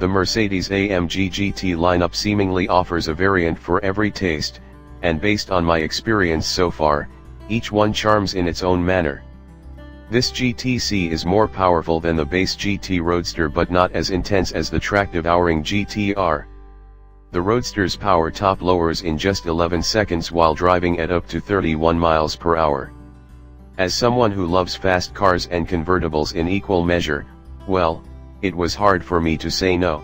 The Mercedes-AMG GT lineup seemingly offers a variant for every taste, and based on my experience so far, each one charms in its own manner. This GTC is more powerful than the base GT Roadster but not as intense as the track-devouring GTR. The Roadster's power top lowers in just 11 seconds while driving at up to 31 miles per hour. As someone who loves fast cars and convertibles in equal measure, well, it was hard for me to say no.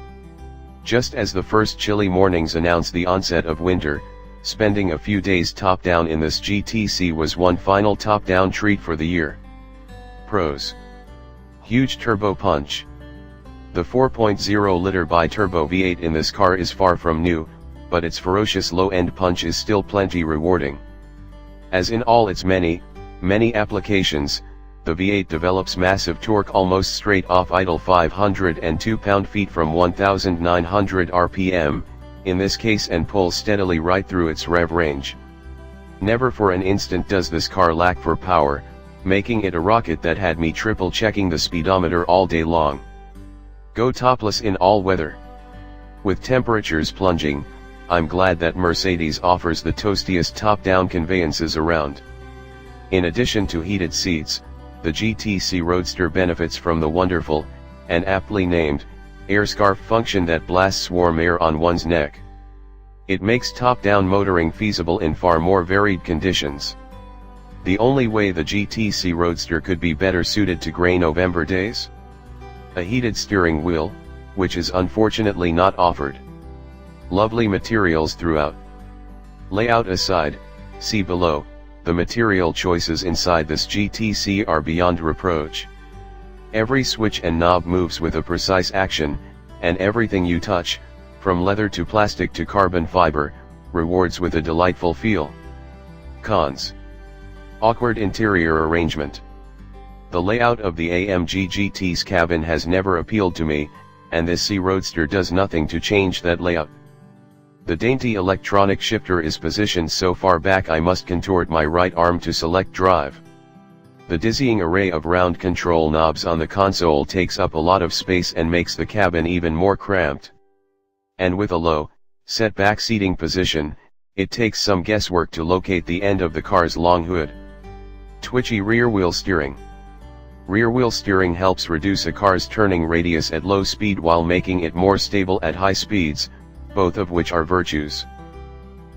Just as the first chilly mornings announced the onset of winter, spending a few days top-down in this GTC was one final top-down treat for the year. Pros: huge turbo punch. The 4.0-liter biturbo V8 in this car is far from new, but its ferocious low-end punch is still plenty rewarding. As in all its many applications, the V8 develops massive torque almost straight off idle 502 pound-feet from 1,900 RPM, in this case, and pulls steadily right through its rev range. Never for an instant does this car lack for power, making it a rocket that had me triple-checking the speedometer all day long. Go topless in all weather. With temperatures plunging, I'm glad that Mercedes offers the toastiest top-down conveyances around. In addition to heated seats, the GTC Roadster benefits from the wonderful, and aptly named, air scarf function that blasts warm air on one's neck. It makes top-down motoring feasible in far more varied conditions. The only way the GTC Roadster could be better suited to grey November days? A heated steering wheel, which is unfortunately not offered. Lovely materials throughout. Layout aside, see below, the material choices inside this GTC are beyond reproach. Every switch and knob moves with a precise action, and everything you touch, from leather to plastic to carbon fiber, rewards with a delightful feel. Cons: awkward interior arrangement. The layout of the AMG GT's cabin has never appealed to me, and this C Roadster does nothing to change that layout. The dainty electronic shifter is positioned so far back I must contort my right arm to select drive. The dizzying array of round control knobs on the console takes up a lot of space and makes the cabin even more cramped. And with a low, set back seating position, it takes some guesswork to locate the end of the car's long hood. Twitchy rear wheel steering. Rear wheel steering helps reduce a car's turning radius at low speed while making it more stable at high speeds, both of which are virtues.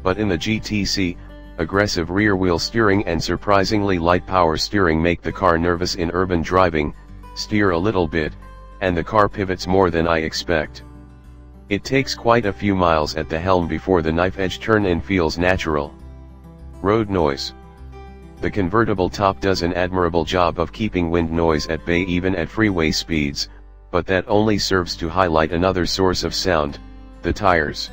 But in the GTC, aggressive rear wheel steering and surprisingly light power steering make the car nervous in urban driving, steer a little bit, and the car pivots more than I expect. It takes quite a few miles at the helm before the knife-edge turn-in feels natural. Road noise. The convertible top does an admirable job of keeping wind noise at bay even at freeway speeds, but that only serves to highlight another source of sound: the tires.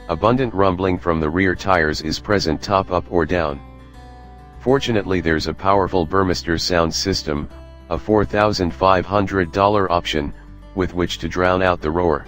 Abundant rumbling from the rear tires is present top up or down. Fortunately there's a powerful Burmester sound system, a $4,500 option, with which to drown out the roar.